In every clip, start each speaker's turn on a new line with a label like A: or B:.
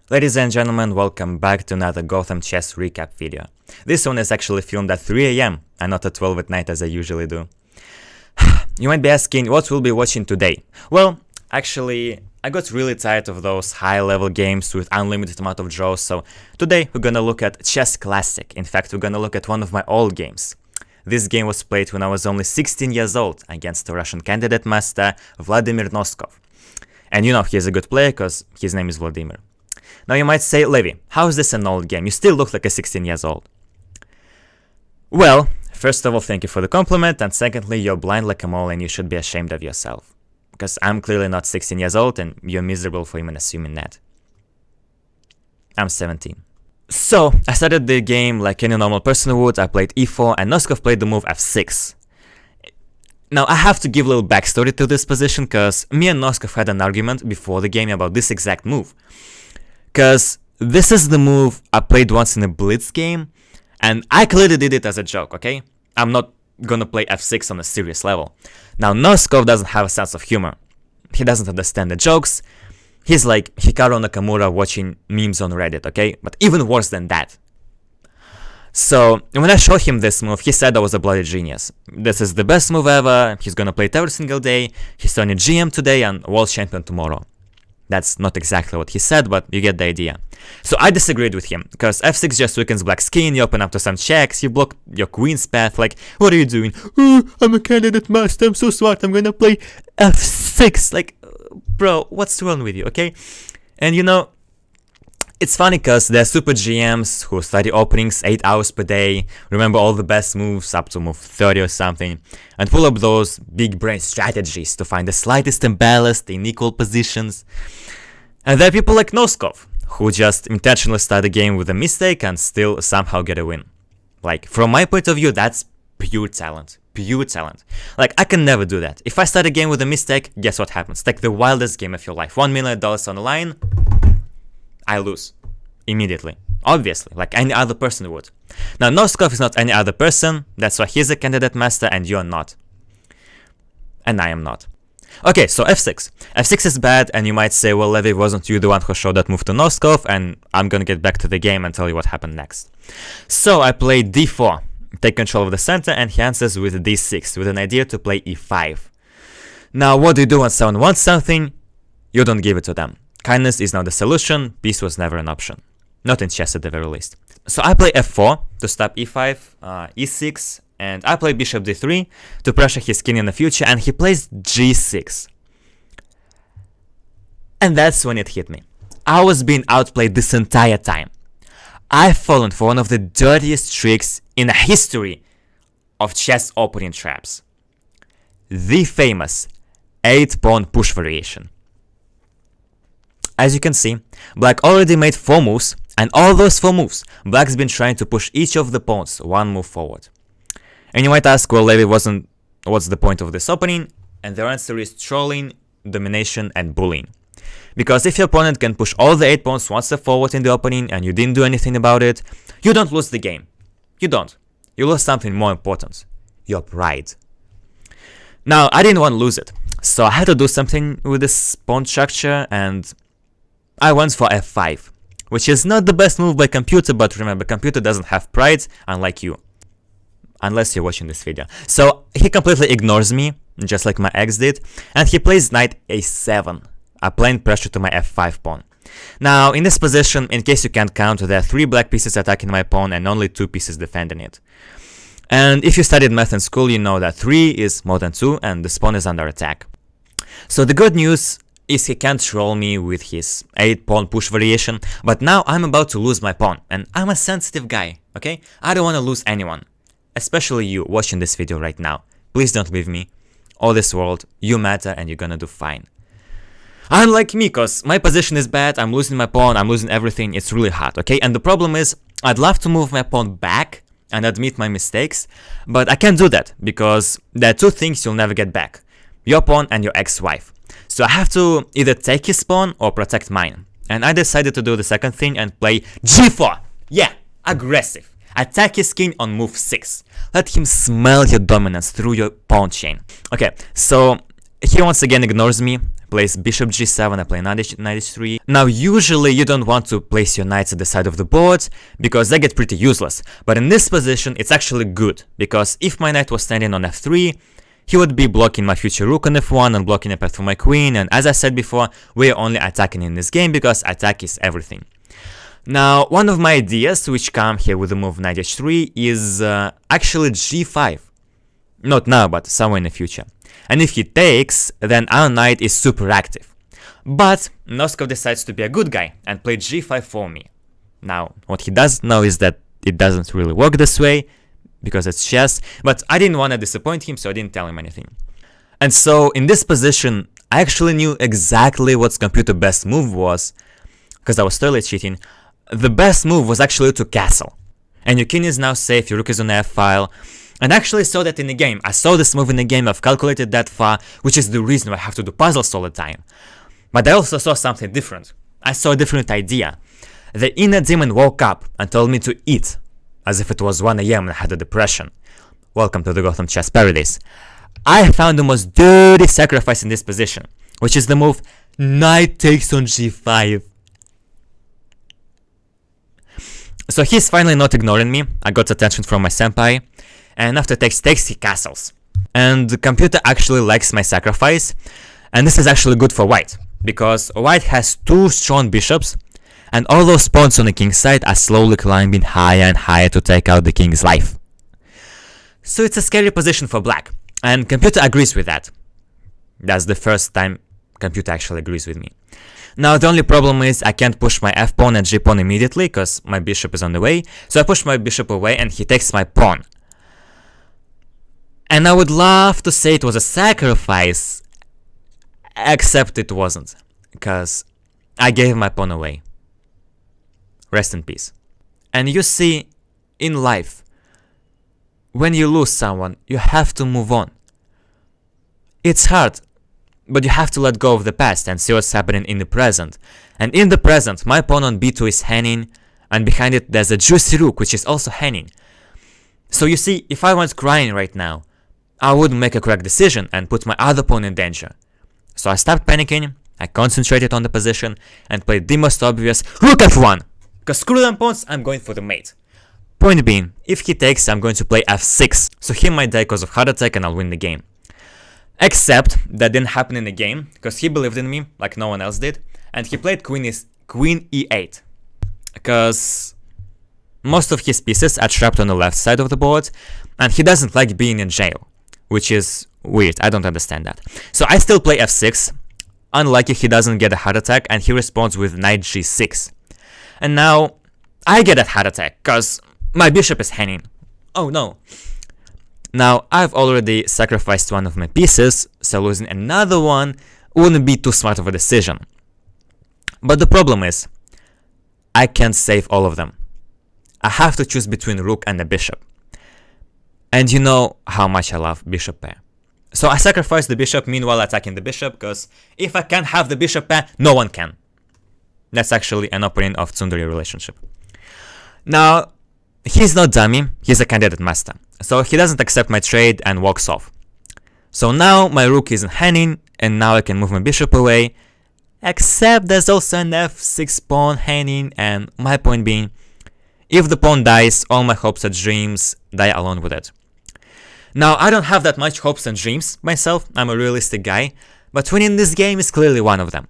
A: Ladies and gentlemen, welcome back to another GothamChess recap video. This one is actually filmed at 3 AM and not at 12 at night as I usually do. You might be asking what we'll be watching today. Well, actually, I got really tired of those high-level games with unlimited amount of draws, so today we're gonna look at Chess Classic. In fact, we're gonna look at one of my old games. This game was played when I was only 16 years old against the Russian candidate master Vladimir Noskov. And you know he's a good player because his name is Vladimir. Now you might say, Levy, how is this an old game? You still look like a 16 years old. Well, first of all, thank you for the compliment, and secondly, you're blind like a mole and you should be ashamed of yourself. Because I'm clearly not 16 years old and you're miserable for even assuming that. I'm 17. So, I started the game like any normal person would. I played e4 and Noskov played the move f6. Now, I have to give a little backstory to this position because me and Noskov had an argument before the game about this exact move. Because this is the move I played once in a blitz game, and I clearly did it as a joke, okay? I'm not gonna play f6 on a serious level. Now, Noskov doesn't have a sense of humor. He doesn't understand the jokes. He's like Hikaru Nakamura watching memes on Reddit, okay? But even worse than that. So, when I showed him this move, he said I was a bloody genius. This is the best move ever, he's gonna play it every single day, he's turning GM today and world champion tomorrow. That's not exactly what he said, but you get the idea. So I disagreed with him, because f6 just weakens black skin, you open up to some checks, you block your queen's path, like, what are you doing? Oh, I'm a candidate master, I'm so smart, I'm gonna play f6, like, bro, what's wrong with you, okay? And you know, it's funny because there are super GMs who study openings 8 hours per day, remember all the best moves up to move 30 or something, and pull up those big brain strategies to find the slightest imbalance in equal positions. And there are people like Noskov, who just intentionally start a game with a mistake and still somehow get a win. Like, from my point of view, that's pure talent. Pure talent. Like, I can never do that. If I start a game with a mistake, guess what happens? Take the wildest game of your life. $1 million on the line, I lose. Immediately. Obviously, like any other person would. Now, Noskov is not any other person, that's why he's a candidate master and you're not. And I am not. Okay, so f6. f6 is bad, and you might say, well, Levy, wasn't you the one who showed that move to Noskov? And I'm gonna get back to the game and tell you what happened next. So, I played d4, take control of the center, and he answers with d6, with an idea to play e5. Now, what do you do when someone wants something? You don't give it to them. Kindness is not the solution, peace was never an option. Not in chess at the very least. So I play f4 to stop e5, e6, and I play bishop d3 to pressure his king in the future, and he plays g6. And that's when it hit me. I was being outplayed this entire time. I've fallen for one of the dirtiest tricks in the history of chess opening traps. The famous 8-pawn push variation. As you can see, black already made 4 moves, and all those 4 moves, black's been trying to push each of the pawns 1 move forward. And you might ask, well, Levy, what's the point of this opening? And their answer is trolling, domination, and bullying. Because if your opponent can push all the 8 pawns 1 step forward in the opening and you didn't do anything about it, you don't lose the game. You don't. You lose something more important. Your pride. Now, I didn't want to lose it, so I had to do something with this pawn structure, and I went for f5, which is not the best move by computer, but remember, computer doesn't have pride, unlike you. Unless you're watching this video. So, he completely ignores me, just like my ex did, and he plays knight a7, applying pressure to my f5 pawn. Now, in this position, in case you can't count, there are 3 black pieces attacking my pawn and only 2 pieces defending it. And if you studied math in school, you know that 3 is more than 2, and this pawn is under attack. So the good news is he can't troll me with his 8-pawn push variation, but now I'm about to lose my pawn, and I'm a sensitive guy, okay? I don't want to lose anyone, especially you watching this video right now. Please don't leave me, or this world, you matter and you're gonna do fine. Unlike me, cause my position is bad, I'm losing my pawn, I'm losing everything, it's really hard, okay? And the problem is, I'd love to move my pawn back and admit my mistakes, but I can't do that, because there are 2 things you'll never get back. Your pawn and your ex-wife. So I have to either take his pawn or protect mine. And I decided to do the second thing and play g4. Yeah, aggressive. Attack his king on move 6. Let him smell your dominance through your pawn chain. Okay, so he once again ignores me, plays bishop g7, I play knight h3. Now usually you don't want to place your knights at the side of the board, because they get pretty useless. But in this position it's actually good, because if my knight was standing on f3, he would be blocking my future rook on f1 and blocking a path for my queen, and as I said before, we are only attacking in this game because attack is everything. Now, one of my ideas which come here with the move knight h3 is actually g5. Not now, but somewhere in the future. And if he takes, then our knight is super active. But Noskov decides to be a good guy and play g5 for me. Now, what he does know is that it doesn't really work this way, because it's chess, but I didn't want to disappoint him, so I didn't tell him anything. And so, in this position, I actually knew exactly what's computer best move was, because I was totally cheating. The best move was actually to castle. And your king is now safe, your rook is on the f-file. And I actually saw that in the game. I saw this move in the game, I've calculated that far, which is the reason why I have to do puzzles all the time. But I also saw something different. I saw a different idea. The inner demon woke up and told me to eat, as if it was 1 AM and I had a depression. Welcome to the GothamChess Parodies. I found the most dirty sacrifice in this position, which is the move knight takes on g5. So he's finally not ignoring me. I got attention from my senpai, and after takes he castles. And the computer actually likes my sacrifice, and this is actually good for white, because white has 2 strong bishops, and all those pawns on the king's side are slowly climbing higher and higher to take out the king's life. So it's a scary position for black, and computer agrees with that. That's the first time computer actually agrees with me. Now the only problem is I can't push my f-pawn and g-pawn immediately, because my bishop is on the way, so I push my bishop away and he takes my pawn. And I would love to say it was a sacrifice, except it wasn't, because I gave my pawn away. Rest in peace. And you see, in life, when you lose someone, you have to move on. It's hard, but you have to let go of the past and see what's happening in the present. And in the present, my pawn on b2 is hanging, and behind it there's a juicy rook which is also hanging. So you see, if I was crying right now, I wouldn't make a correct decision and put my other pawn in danger. So I stopped panicking, I concentrated on the position, and played the most obvious rook f1! Because screw them pawns, I'm going for the mate. Point being, if he takes, I'm going to play f6, so he might die because of heart attack and I'll win the game. Except that didn't happen in the game, because he believed in me like no one else did, and he played queen e8. Because most of his pieces are trapped on the left side of the board, and he doesn't like being in jail, which is weird, I don't understand that. So I still play f6, unlucky he doesn't get a heart attack, and he responds with knight g6. And now I get a heart attack, cause my bishop is hanging. Oh no. Now I've already sacrificed one of my pieces, so losing another one wouldn't be too smart of a decision. But the problem is, I can't save all of them. I have to choose between rook and a bishop. And you know how much I love bishop pair. So I sacrifice the bishop, meanwhile attacking the bishop, cause if I can't have the bishop pair, no one can. That's actually an opinion of tsundere relationship. Now, he's not dummy, he's a candidate master. So he doesn't accept my trade and walks off. So now my rook isn't hanging, and now I can move my bishop away. Except there's also an f6 pawn hanging, and my point being, if the pawn dies, all my hopes and dreams die along with it. Now, I don't have that much hopes and dreams myself, I'm a realistic guy, but winning this game is clearly one of them.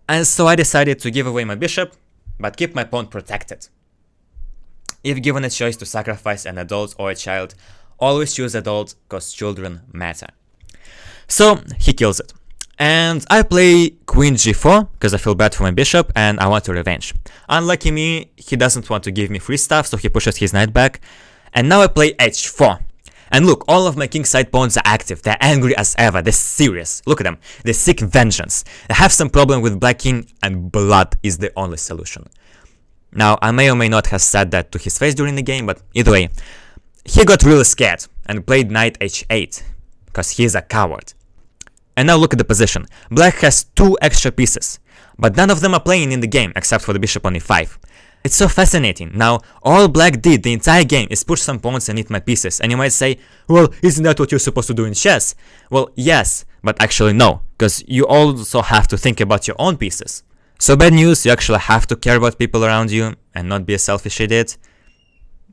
A: And so I decided to give away my bishop, but keep my pawn protected. If given a choice to sacrifice an adult or a child, always choose adult, cause children matter. So he kills it. And I play queen g4, because I feel bad for my bishop and I want to revenge. Unlucky me, he doesn't want to give me free stuff, so he pushes his knight back. And now I play h4. And look, all of my kingside pawns are active, they're angry as ever, they're serious. Look at them, they seek vengeance. They have some problem with black king, and blood is the only solution. Now, I may or may not have said that to his face during the game, but either way, he got really scared and played knight h8, because he is a coward. And now look at the position. Black has 2 extra pieces, but none of them are playing in the game except for the bishop on e5. It's so fascinating. Now, all black did the entire game is push some pawns and eat my pieces, and you might say, well, isn't that what you're supposed to do in chess? Well, yes, but actually no, because you also have to think about your own pieces. So bad news, you actually have to care about people around you and not be a selfish idiot.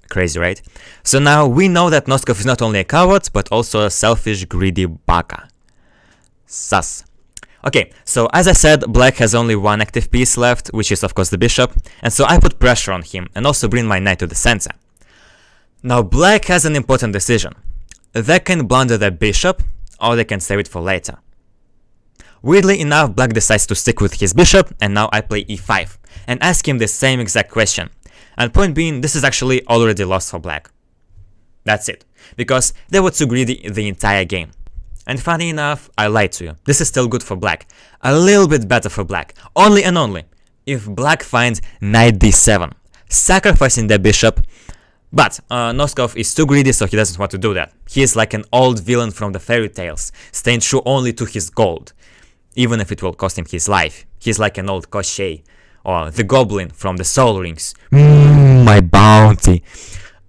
A: Crazy, right? So now we know that Noskov is not only a coward, but also a selfish, greedy baka. Sus. Okay, so as I said, black has only one active piece left, which is of course the bishop, and so I put pressure on him and also bring my knight to the center. Now black has an important decision. They can blunder their bishop, or they can save it for later. Weirdly enough, black decides to stick with his bishop, and now I play e5, and ask him the same exact question. And point being, this is actually already lost for black. That's it, because they were too greedy the entire game. And funny enough, I lied to you. This is still good for black. A little bit better for black. Only and only if black finds knight d7, sacrificing their bishop. But Noskov is too greedy, so he doesn't want to do that. He is like an old villain from the fairy tales, staying true only to his gold, even if it will cost him his life. He's like an old Koshchei, or the goblin from the Soul Rings. My bounty.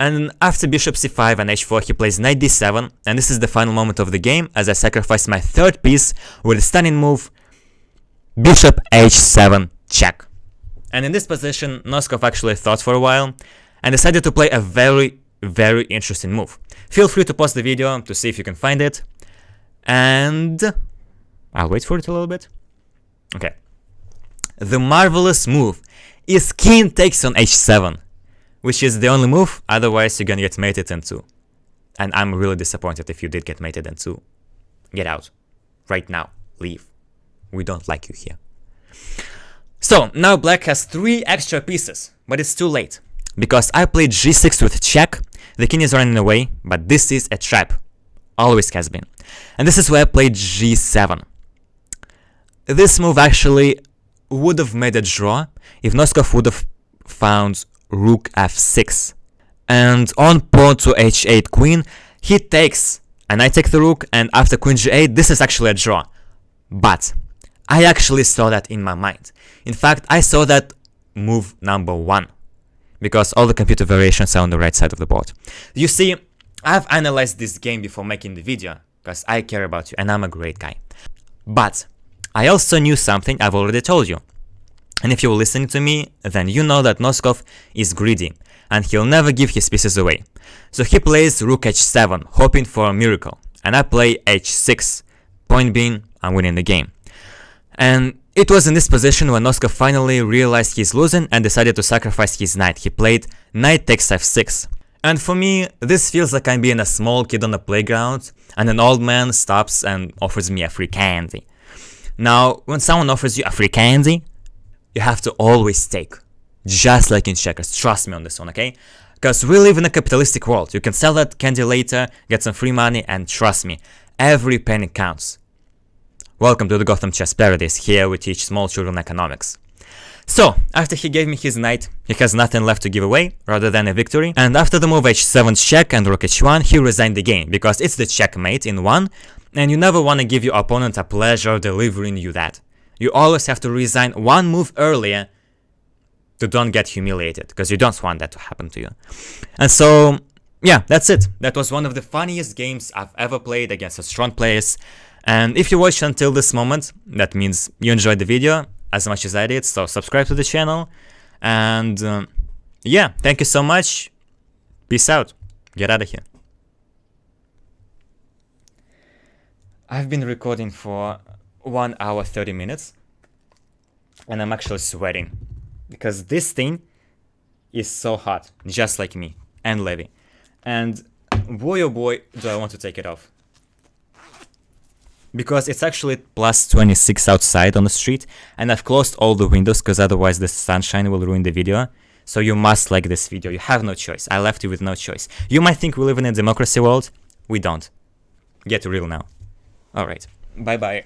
A: And after bishop c5 and h4, he plays knight d7, and this is the final moment of the game, as I sacrifice my third piece with a stunning move, bishop h7 check. And in this position, Noskov actually thought for a while, and decided to play a very, very interesting move. Feel free to pause the video to see if you can find it, and I'll wait for it a little bit. Okay. The marvelous move is king takes on h7. Which is the only move, otherwise you're gonna get mated in 2. And I'm really disappointed if you did get mated in 2. Get out. Right now. Leave. We don't like you here. So, now black has 3 extra pieces, but it's too late. Because I played g6 with check, the king is running away, but this is a trap. Always has been. And this is where I played g7. This move actually would have made a draw if Noskov would have found rook f6, and on pawn to h8 queen, he takes, and I take the rook, and after queen g8, this is actually a draw. But I actually saw that in my mind. In fact, I saw that move number 1, because all the computer variations are on the right side of the board. You see, I've analyzed this game before making the video, because I care about you, and I'm a great guy. But I also knew something I've already told you. And if you're listening to me, then you know that Noskov is greedy, and he'll never give his pieces away. So he plays rook h7, hoping for a miracle, and I play h6, point being, I'm winning the game. And it was in this position when Noskov finally realized he's losing and decided to sacrifice his knight. He played knight takes f6. And for me, this feels like I'm being a small kid on the playground, and an old man stops and offers me a free candy. Now, when someone offers you a free candy, you have to always take, just like in checkers. Trust me on this one, okay? Because we live in a capitalistic world. You can sell that candy later, get some free money, and trust me, every penny counts. Welcome to the GothamChess Parodies. Here we teach small children economics. So, after he gave me his knight, he has nothing left to give away, rather than a victory. And after the move h7 check and rook h1, he resigned the game, because it's the checkmate in 1, and you never want to give your opponent a pleasure delivering you that. You always have to resign 1 move earlier to don't get humiliated, because you don't want that to happen to you. And so, yeah, that's it. That was one of the funniest games I've ever played against strong players. And if you watched until this moment, that means you enjoyed the video as much as I did, so subscribe to the channel. And yeah, thank you so much. Peace out. Get out of here. I've been recording for 1 hour 30 minutes, and I'm actually sweating because this thing is so hot, just like me and Levy. And boy oh boy, do I want to take it off, because it's actually plus 26 outside on the street, and I've closed all the windows because otherwise the sunshine will ruin the video. So you must like this video. You have no choice. I left you with no choice. You might think we live in a democracy world. We don't. Get real now. Alright, bye bye.